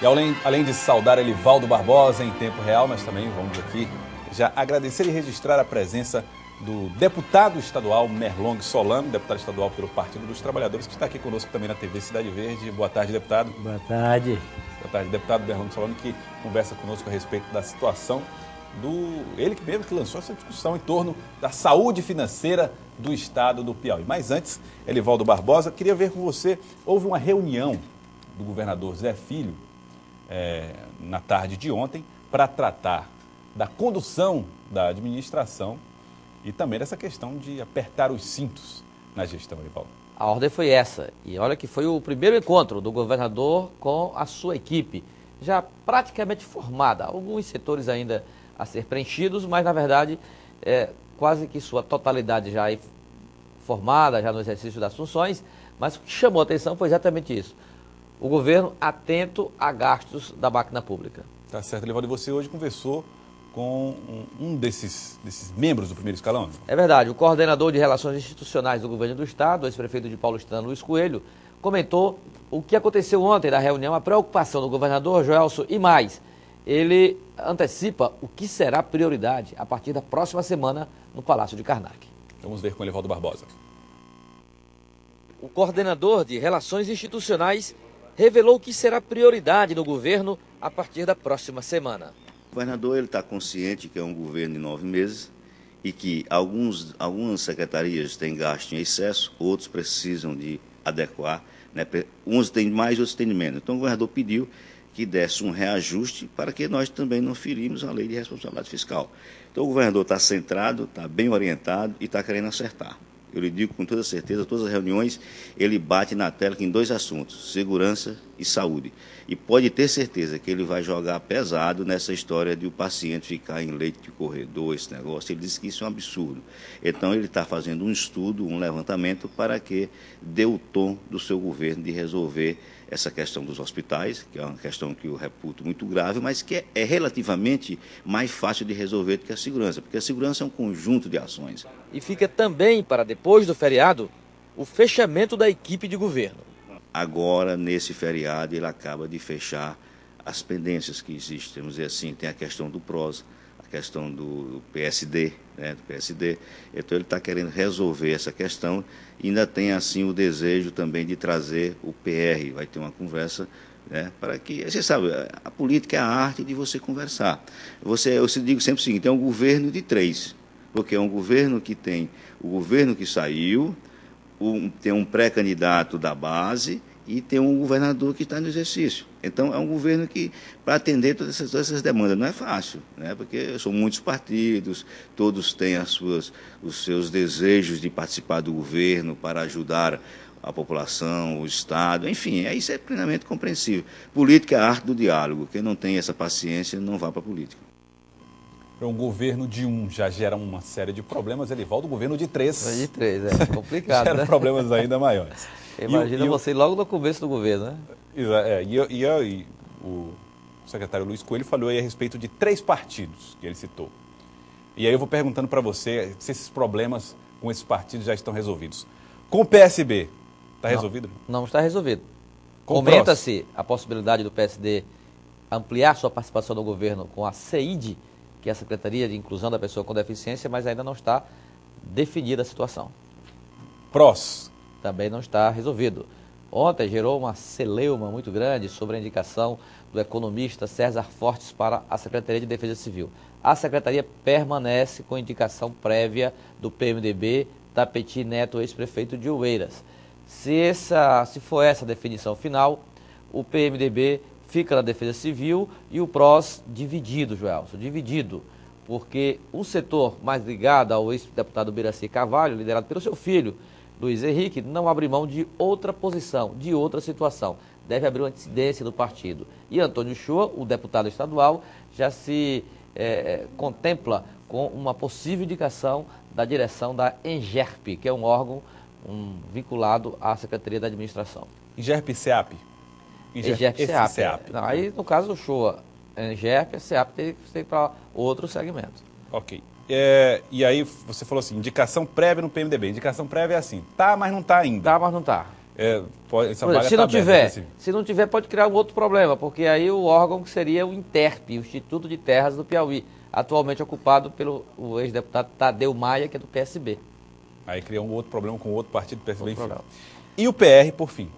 E além de saudar Elivaldo Barbosa em tempo real, nós também vamos aqui já agradecer e registrar a presença do deputado estadual Merlong Solano, deputado estadual pelo Partido dos Trabalhadores, que está aqui conosco também na TV Cidade Verde. Boa tarde, deputado. Boa tarde. Boa tarde, deputado Merlong Solano, que conversa conosco a respeito da situação ele mesmo que lançou essa discussão em torno da saúde financeira do estado do Piauí. Mas antes, Elivaldo Barbosa, queria ver com você, houve uma reunião do governador Zé Filho na tarde de ontem para tratar da condução da administração e também dessa questão de apertar os cintos na gestão, Elivaldo. A ordem foi essa, e olha que foi o primeiro encontro do governador com a sua equipe, já praticamente formada, alguns setores ainda a ser preenchidos, mas na verdade quase que sua totalidade já formada, já no exercício das funções, mas o que chamou a atenção foi exatamente isso, o governo atento a gastos da máquina pública. Tá certo, Elivaldo, e você hoje conversou com um desses membros do primeiro escalão? É verdade, o coordenador de Relações Institucionais do Governo do Estado, o ex-prefeito de Paulistano, Luiz Coelho, comentou o que aconteceu ontem na reunião, a preocupação do governador Joelson e mais. Ele antecipa o que será prioridade a partir da próxima semana no Palácio de Karnak. Vamos ver com Elivaldo Barbosa. O coordenador de Relações Institucionais revelou o que será prioridade no governo a partir da próxima semana. O governador está consciente que é um governo de 9 meses e que algumas secretarias têm gasto em excesso, outros precisam de adequar, né? Uns têm mais, outros têm menos. Então o governador pediu que desse um reajuste para que nós também não ferimos a lei de responsabilidade fiscal. Então o governador está centrado, está bem orientado e está querendo acertar. Eu lhe digo com toda certeza, todas as reuniões, ele bate na tela em 2 assuntos, segurança e saúde. E pode ter certeza que ele vai jogar pesado nessa história de o paciente ficar em leite de corredor, esse negócio. Ele disse que isso é um absurdo. Então ele está fazendo um estudo, um levantamento para que dê o tom do seu governo de resolver essa questão dos hospitais, que é uma questão que eu reputo muito grave, mas que é relativamente mais fácil de resolver do que a segurança, porque a segurança é um conjunto de ações. E fica também para depois do feriado o fechamento da equipe de governo. Agora, nesse feriado, ele acaba de fechar as pendências que existem, vamos dizer assim, tem a questão do PROS, a questão do PSD, né, do PSD, então ele está querendo resolver essa questão e ainda tem assim o desejo também de trazer o PR, vai ter uma conversa, né, para que, você sabe, a política é a arte de você conversar. Eu digo sempre o seguinte, é um governo de 3, porque é um governo que tem o governo que saiu, tem um pré-candidato da base e tem um governador que está no exercício. Então, é um governo que, para atender todas essas demandas, não é fácil, né? Porque são muitos partidos, todos têm os seus desejos de participar do governo para ajudar a população, o Estado, enfim, isso é plenamente compreensível. Política é a arte do diálogo. Quem não tem essa paciência não vá para a política. Um governo de 1 já gera uma série de problemas, Elivaldo, o governo de 3. De 3, é complicado, gera né? problemas ainda maiores. Imagina você logo no começo do governo, né? E o secretário Luiz Coelho falou aí a respeito de 3 partidos que ele citou. E aí eu vou perguntando para você se esses problemas com esses partidos já estão resolvidos. Com o PSB, está resolvido? Não está resolvido. Comenta-se a possibilidade do PSD ampliar sua participação no governo com a CEID, que é a Secretaria de Inclusão da Pessoa com Deficiência, mas ainda não está definida a situação. PROS. Também não está resolvido. Ontem gerou uma celeuma muito grande sobre a indicação do economista César Fortes para a Secretaria de Defesa Civil. A Secretaria permanece com indicação prévia do PMDB, Tapeti Neto, ex-prefeito de Oeiras. Se for essa a definição final, o PMDB fica na Defesa Civil e o PROS dividido, Joelson, dividido, porque o setor mais ligado ao ex-deputado Biraci Carvalho, liderado pelo seu filho, Luiz Henrique, não abre mão de outra posição, de outra situação. Deve abrir uma dissidência do partido. E Antônio Shoa, o deputado estadual, já se contempla com uma possível indicação da direção da ENGERP, que é um órgão vinculado à Secretaria da Administração. ENGERP-SEAP? ENGERP-SEAP. Aí, no caso do Shoa, ENGERP, a SEAP tem que ser para outro segmento. Ok. E aí você falou assim, indicação prévia no PMDB. Indicação prévia é assim, tá, mas não tá ainda. Tá, mas não tá. essa vaga se não tá aberta, tiver, se não tiver, pode criar um outro problema, porque aí o órgão que seria o INTERP, o Instituto de Terras do Piauí, atualmente ocupado pelo ex-deputado Tadeu Maia, que é do PSB. Aí cria um outro problema com outro partido do PSB, enfim. Problema. E o PR, por fim?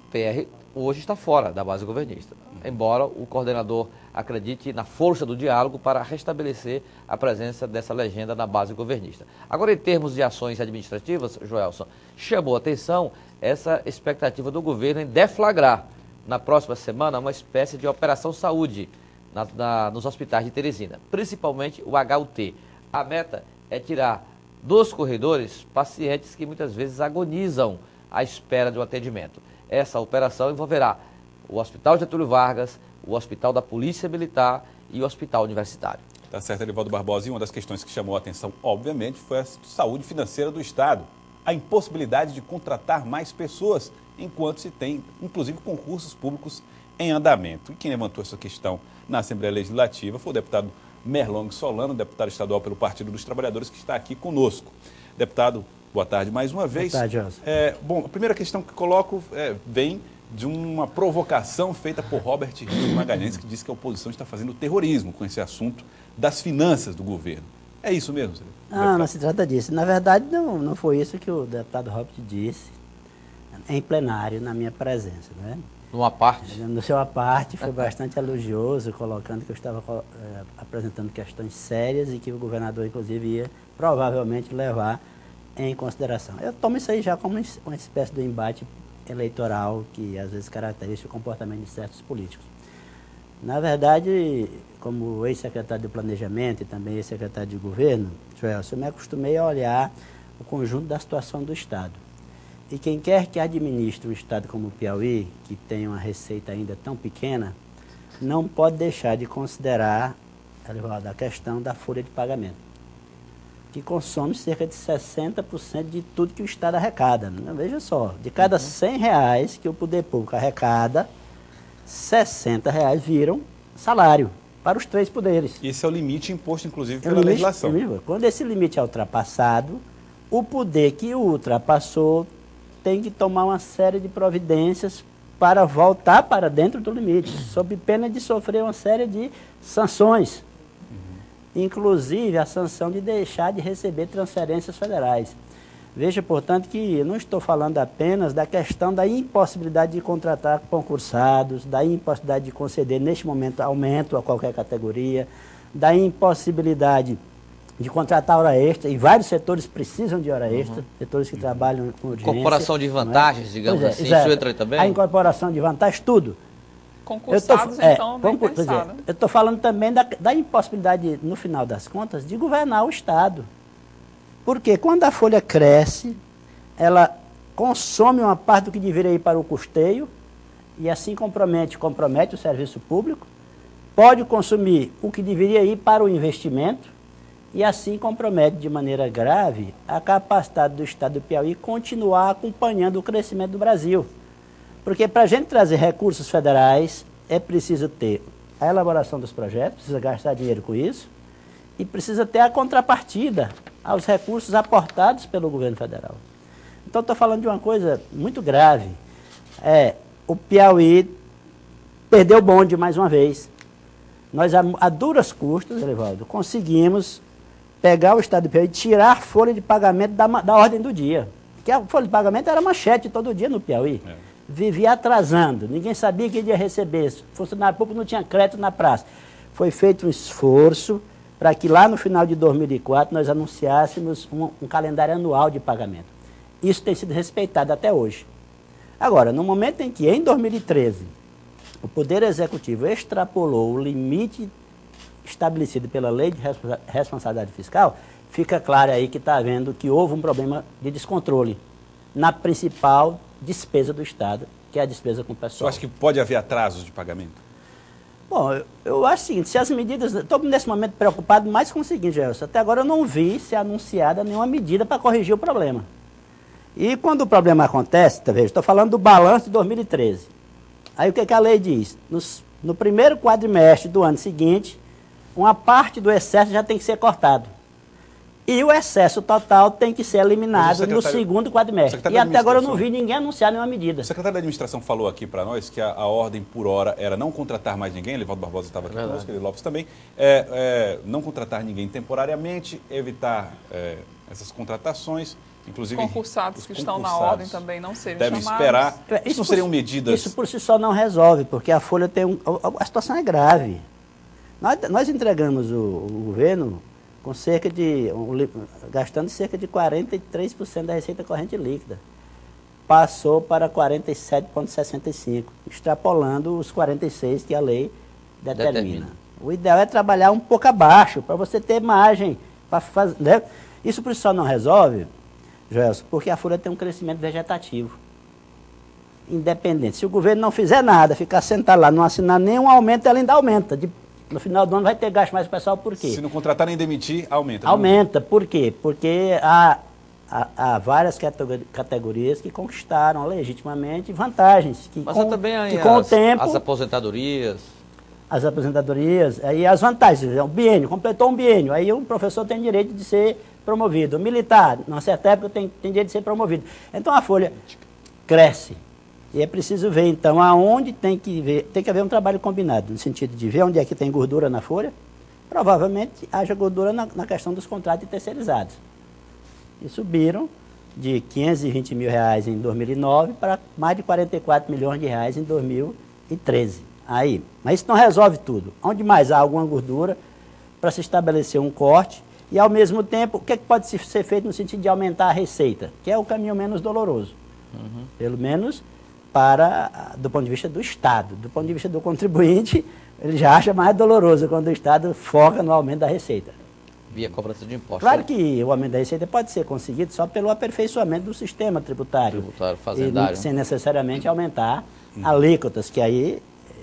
O PR hoje está fora da base governista, embora o coordenador acredite na força do diálogo para restabelecer a presença dessa legenda na base governista. Agora, em termos de ações administrativas, Joelson, chamou a atenção essa expectativa do governo em deflagrar, na próxima semana, uma espécie de operação saúde nos hospitais de Teresina, principalmente o HUT. A meta é tirar dos corredores pacientes que muitas vezes agonizam à espera de um atendimento. Essa operação envolverá o Hospital Getúlio Vargas, o Hospital da Polícia Militar e o Hospital Universitário. Tá certo, Elivaldo Barbosa. E uma das questões que chamou a atenção, obviamente, foi a saúde financeira do Estado. A impossibilidade de contratar mais pessoas, enquanto se tem, inclusive, concursos públicos em andamento. E quem levantou essa questão na Assembleia Legislativa foi o deputado Merlong Solano, deputado estadual pelo Partido dos Trabalhadores, que está aqui conosco. Deputado, boa tarde mais uma vez. Boa tarde, José. Bom, a primeira questão que coloco vem de uma provocação feita por Robert Rios Magalhães, que diz que a oposição está fazendo terrorismo com esse assunto das finanças do governo. É isso mesmo, senhor? Não se trata disso. Na verdade, não foi isso que o deputado Robert disse em plenário, na minha presença, né? Numa parte? No seu parte, foi bastante elogioso, colocando que eu estava apresentando questões sérias e que o governador, inclusive, ia provavelmente levar em consideração. Eu tomo isso aí já como uma espécie de embate eleitoral que às vezes caracteriza o comportamento de certos políticos. Na verdade, como ex-secretário de Planejamento e também ex-secretário de Governo, Joel, eu me acostumei a olhar o conjunto da situação do Estado. E quem quer que administre um Estado como o Piauí, que tem uma receita ainda tão pequena, não pode deixar de considerar a questão da folha de pagamento, que consome cerca de 60% de tudo que o Estado arrecada. Veja só, de cada R$100 que o poder público arrecada, R$60 viram salário para os três poderes. Esse é o limite imposto, inclusive, pela legislação. Quando esse limite é ultrapassado, o poder que o ultrapassou tem que tomar uma série de providências para voltar para dentro do limite, sob pena de sofrer uma série de sanções. Inclusive a sanção de deixar de receber transferências federais. Veja, portanto, que eu não estou falando apenas da questão da impossibilidade de contratar concursados, da impossibilidade de conceder, neste momento, aumento a qualquer categoria, da impossibilidade de contratar hora extra, e vários setores precisam de hora extra, setores que trabalham com urgência. Incorporação de vantagens, digamos assim, isso entra aí também? A incorporação de vantagens, tudo. Concursados, então, nem pensado. Eu estou falando também da impossibilidade, no final das contas, de governar o Estado. Porque quando a folha cresce, ela consome uma parte do que deveria ir para o custeio, e assim compromete o serviço público, pode consumir o que deveria ir para o investimento, e assim compromete de maneira grave a capacidade do Estado do Piauí continuar acompanhando o crescimento do Brasil. Porque para a gente trazer recursos federais, é preciso ter a elaboração dos projetos, precisa gastar dinheiro com isso, e precisa ter a contrapartida aos recursos aportados pelo governo federal. Então, estou falando de uma coisa muito grave. O Piauí perdeu o bonde mais uma vez. Nós, a duras custas, Elivaldo, conseguimos pegar o Estado do Piauí e tirar a folha de pagamento da ordem do dia. Porque a folha de pagamento era manchete todo dia no Piauí. Vivia atrasando, ninguém sabia que ia receber. Funcionário público não tinha crédito na praça. Foi feito um esforço para que lá no final de 2004 nós anunciássemos um calendário anual de pagamento. Isso tem sido respeitado até hoje. Agora, no momento em que, em 2013, o Poder Executivo extrapolou o limite estabelecido pela Lei de Responsabilidade Fiscal, fica claro aí que está havendo que houve um problema de descontrole na principal despesa do Estado, que é a despesa com o pessoal. Você acha que pode haver atrasos de pagamento? Bom, eu acho o seguinte, se as medidas... Estou nesse momento preocupado mais com o seguinte, Gelson, até agora eu não vi ser anunciada nenhuma medida para corrigir o problema. E quando o problema acontece, estou falando do balanço de 2013. Aí o que a lei diz? No primeiro quadrimestre do ano seguinte, uma parte do excesso já tem que ser cortado. E o excesso total tem que ser eliminado no segundo quadrimestre. E até agora eu não vi ninguém anunciar nenhuma medida. O secretário da administração falou aqui para nós que a ordem por hora era não contratar mais ninguém, Elivaldo Barbosa estava aqui conosco, ele Lopes também, não contratar ninguém temporariamente, evitar essas contratações, inclusive... Concursados que estão na ordem também não serem devem chamados. esperar. Isso não seriam medidas... Isso por si só não resolve, porque a Folha tem a situação é grave. Nós entregamos o governo com gastando cerca de 43% da receita corrente líquida. Passou para 47,65%, extrapolando os 46% que a lei determina. O ideal é trabalhar um pouco abaixo, para você ter margem para fazer. Né? Isso por si só não resolve, Joelson, porque a Folha tem um crescimento vegetativo. Independente. Se o governo não fizer nada, ficar sentado lá, não assinar nenhum aumento, ela ainda aumenta. No final do ano vai ter gasto mais o pessoal, por quê? Se não contratar nem demitir, aumenta. Aumenta, por quê? Porque há várias categorias que conquistaram legitimamente vantagens. Mas também com o tempo... As aposentadorias... As aposentadorias, aí as vantagens, um biênio, completou um biênio, aí o professor tem direito de ser promovido. O militar, numa certa época, tem direito de ser promovido. Então a folha cresce. E é preciso ver, então, aonde tem que haver um trabalho combinado, no sentido de ver onde é que tem gordura na folha. Provavelmente haja gordura na questão dos contratos terceirizados. E subiram de 520 mil reais em 2009 para mais de 44 milhões de reais em 2013. Mas isso não resolve tudo. Onde mais há alguma gordura para se estabelecer um corte e, ao mesmo tempo, o que pode ser feito no sentido de aumentar a receita, que é o caminho menos doloroso. Pelo menos... do ponto de vista do Estado. Do ponto de vista do contribuinte, ele já acha mais doloroso quando o Estado foca no aumento da receita. Via cobrança de impostos. Claro que o aumento da receita pode ser conseguido só pelo aperfeiçoamento do sistema tributário. Fazendário. Sem necessariamente aumentar alíquotas, que aí...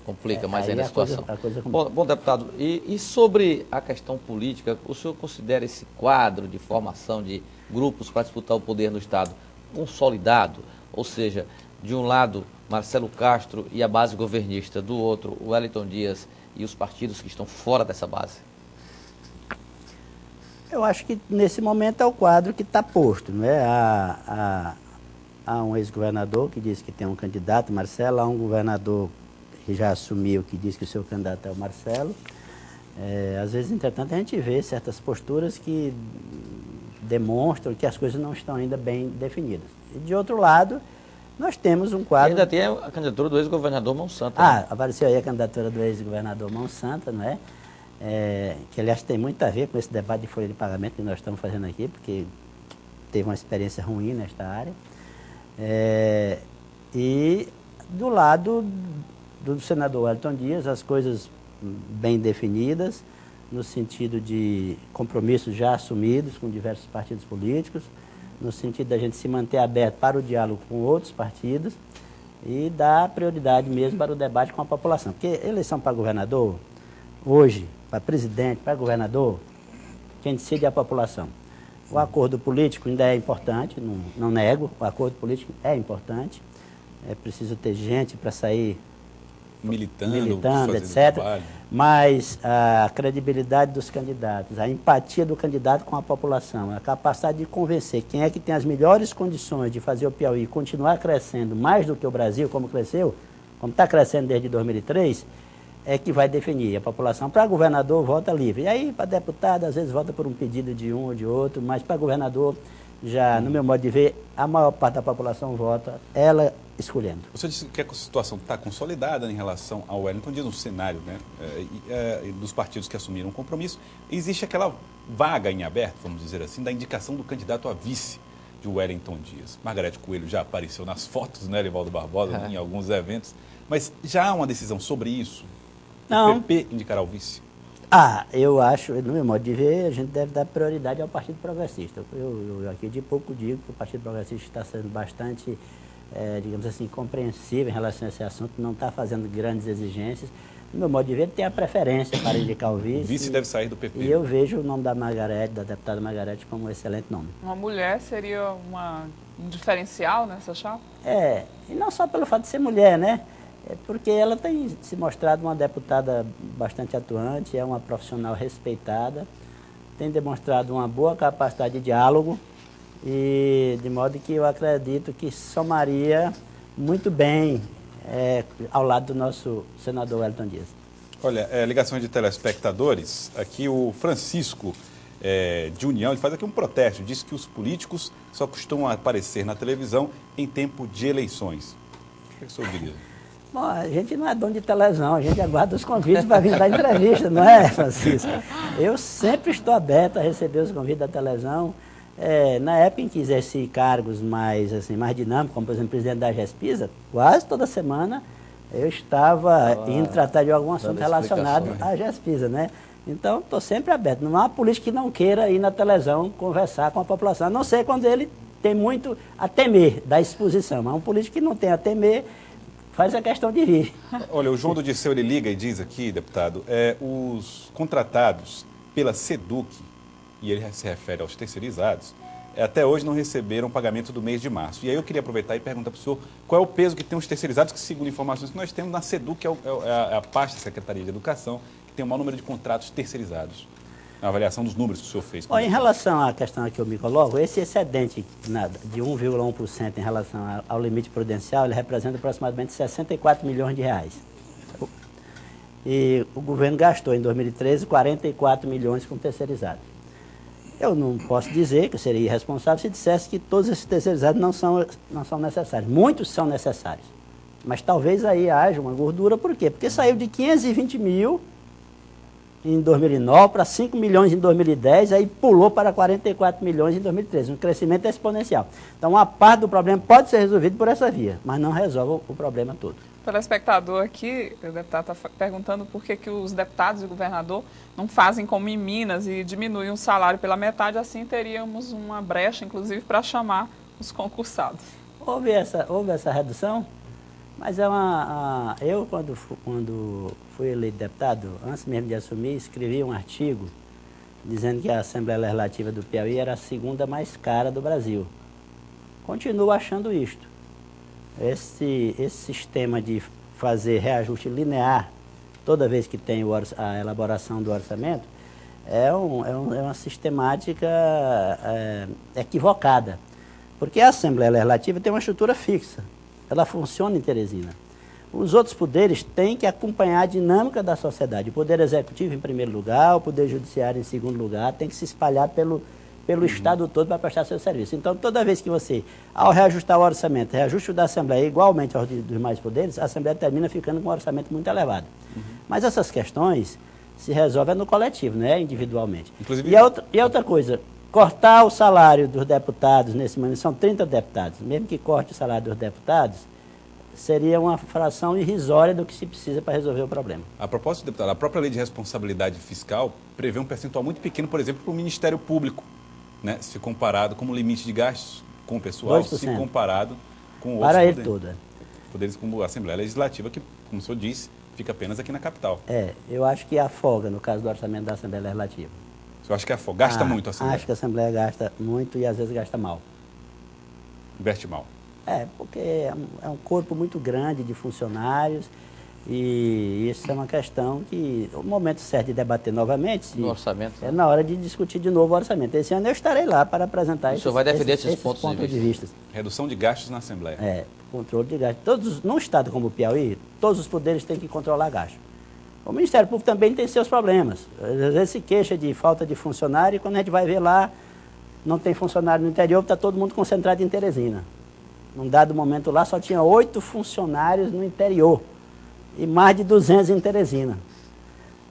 Complica mais ainda a situação. Bom, deputado, e sobre a questão política, o senhor considera esse quadro de formação de grupos para disputar o poder no Estado consolidado? Ou seja... De um lado, Marcelo Castro e a base governista, do outro, o Wellington Dias e os partidos que estão fora dessa base? Eu acho que nesse momento é o quadro que está posto. Não é? Há um ex-governador que diz que tem um candidato, Marcelo, há um governador que já assumiu que diz que o seu candidato é o Marcelo. Às vezes, entretanto, a gente vê certas posturas que demonstram que as coisas não estão ainda bem definidas. E, de outro lado... Nós temos um quadro... E ainda tem a candidatura do ex-governador Monsanto. Apareceu aí a candidatura do ex-governador Monsanto, não é? Que, aliás, tem muito a ver com esse debate de folha de pagamento que nós estamos fazendo aqui, porque teve uma experiência ruim nesta área. E do lado do senador Wellington Dias, as coisas bem definidas, no sentido de compromissos já assumidos com diversos partidos políticos, no sentido da gente se manter aberto para o diálogo com outros partidos e dar prioridade mesmo para o debate com a população. Porque eleição para governador, hoje, para presidente, para governador, quem decide é a população. O acordo político ainda é importante, não nego, o acordo político é importante, é preciso ter gente para sair militando, etc. Mas a credibilidade dos candidatos, a empatia do candidato com a população, a capacidade de convencer quem é que tem as melhores condições de fazer o Piauí continuar crescendo mais do que o Brasil, como cresceu, como está crescendo desde 2003, é que vai definir. A população, para governador, vota livre. E aí, para deputado, às vezes vota por um pedido de um ou de outro, mas para governador, já, no meu modo de ver, a maior parte da população vota, ela escolhendo. Você disse que a situação está consolidada em relação ao Wellington Dias no cenário, né, dos partidos que assumiram o compromisso. Existe aquela vaga em aberto, vamos dizer assim, da indicação do candidato a vice de Wellington Dias. Margarete Coelho já apareceu nas fotos, né, Elivaldo Barbosa, em alguns eventos. Mas já há uma decisão sobre isso? Não. O PP indicará o vice? Eu acho, no meu modo de ver, a gente deve dar prioridade ao Partido Progressista. Eu aqui de pouco digo que o Partido Progressista está sendo bastante, digamos assim, compreensível em relação a esse assunto, não está fazendo grandes exigências. No meu modo de ver, ele tem a preferência para indicar o vice. O vice deve sair do PP. E eu vejo o nome da deputada Margarete, como um excelente nome. Uma mulher seria um diferencial nessa chapa? E não só pelo fato de ser mulher, né? É porque ela tem se mostrado uma deputada bastante atuante, é uma profissional respeitada, tem demonstrado uma boa capacidade de diálogo e de modo que eu acredito que somaria muito bem ao lado do nosso senador Wellington Dias. Olha, ligações de telespectadores, aqui o Francisco de União, ele faz aqui um protesto, diz que os políticos só costumam aparecer na televisão em tempo de eleições. O que o senhor diria? Bom, a gente não é dono de televisão, a gente aguarda os convites para vir dar entrevista, não é, Francisco? Eu sempre estou aberto a receber os convites da televisão. Na época em que exerci cargos mais dinâmicos, como por exemplo presidente da GESPISA, quase toda semana eu estava indo tratar de algum assunto relacionado à GESPISA, né? Então, estou sempre aberto. Não há político que não queira ir na televisão conversar com a população, a não ser quando ele tem muito a temer da exposição. Mas um político que não tem a temer, faz a questão de vir. Olha, o João do Disseu, ele liga e diz aqui, deputado, os contratados pela SEDUC, e ele se refere aos terceirizados, até hoje não receberam pagamento do mês de março. E aí eu queria aproveitar e perguntar para o senhor qual é o peso que tem os terceirizados, que segundo informações que nós temos na SEDUC, que é a pasta da Secretaria de Educação, que tem o maior número de contratos terceirizados. A avaliação dos números que o senhor fez. Em relação à questão que eu me coloco, esse excedente de 1,1% em relação ao limite prudencial, ele representa aproximadamente 64 milhões de reais. E o governo gastou em 2013 44 milhões com terceirizados. Eu não posso dizer que eu seria irresponsável se dissesse que todos esses terceirizados não são necessários. Muitos são necessários. Mas talvez aí haja uma gordura, por quê? Porque saiu de 520 mil em 2009 para 5 milhões em 2010, aí pulou para 44 milhões em 2013, um crescimento exponencial. Então, uma parte do problema pode ser resolvido por essa via, mas não resolve o problema todo. O telespectador aqui, o deputado está perguntando por que os deputados e o governador não fazem como em Minas e diminuem o salário pela metade, assim teríamos uma brecha, inclusive, para chamar os concursados. Houve essa redução, mas eu, quando fui eleito deputado, antes mesmo de assumir, escrevi um artigo dizendo que a Assembleia Legislativa do Piauí era a segunda mais cara do Brasil. Continuo achando isto. Esse sistema de fazer reajuste linear toda vez que tem a elaboração do orçamento é uma sistemática equivocada. Porque a Assembleia Legislativa tem uma estrutura fixa. Ela funciona em Teresina. Os outros poderes têm que acompanhar a dinâmica da sociedade. O Poder Executivo em primeiro lugar, o Poder Judiciário em segundo lugar, tem que se espalhar pelo Estado todo para prestar seu serviço. Então, toda vez que você, ao reajustar o orçamento, reajuste o da Assembleia igualmente aos dos demais poderes, a Assembleia termina ficando com um orçamento muito elevado. Mas essas questões se resolvem no coletivo, não é individualmente. Inclusive... E outra coisa, cortar o salário dos deputados nesse momento, são 30 deputados, mesmo que corte o salário dos deputados, seria uma fração irrisória do que se precisa para resolver o problema. A propósito, deputado, a própria lei de responsabilidade fiscal prevê um percentual muito pequeno, por exemplo, para o Ministério Público, né? Se comparado como limite de gastos com o pessoal, 2%. Se comparado com outros para poderes. ele todo. Poderes como a Assembleia Legislativa, que, como o senhor disse, fica apenas aqui na capital. Eu acho que afoga no caso do orçamento da Assembleia Legislativa. O senhor acha que afoga? Gasta muito a Assembleia? Acho que a Assembleia gasta muito e às vezes gasta mal. Investe mal. Porque é um corpo muito grande de funcionários e isso é uma questão que o momento certo de debater novamente no orçamento, é na hora de discutir de novo o orçamento. Esse ano eu estarei lá para apresentar esses pontos de vista. Redução de gastos na Assembleia. Controle de gastos. Num estado como o Piauí, todos os poderes têm que controlar gastos. O Ministério Público também tem seus problemas. Às vezes se queixa de falta de funcionário e quando a gente vai ver lá, não tem funcionário no interior, está todo mundo concentrado em Teresina. Num dado momento lá, só tinha 8 funcionários no interior e mais de 200 em Teresina.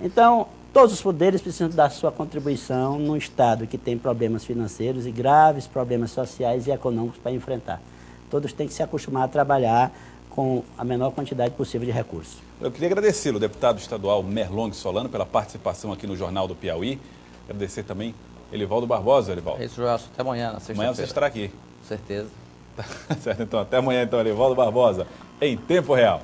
Então, todos os poderes precisam dar sua contribuição num estado que tem problemas financeiros e graves problemas sociais e econômicos para enfrentar. Todos têm que se acostumar a trabalhar com a menor quantidade possível de recursos. Eu queria agradecê-lo, deputado estadual Merlong Solano, pela participação aqui no Jornal do Piauí. Agradecer também Elivaldo Barbosa, Elivaldo. É isso, Joelson. Até amanhã, na sexta-feira. Amanhã você estará aqui. Com certeza. Certo, então. Até amanhã, então, Elivaldo Barbosa, em tempo real.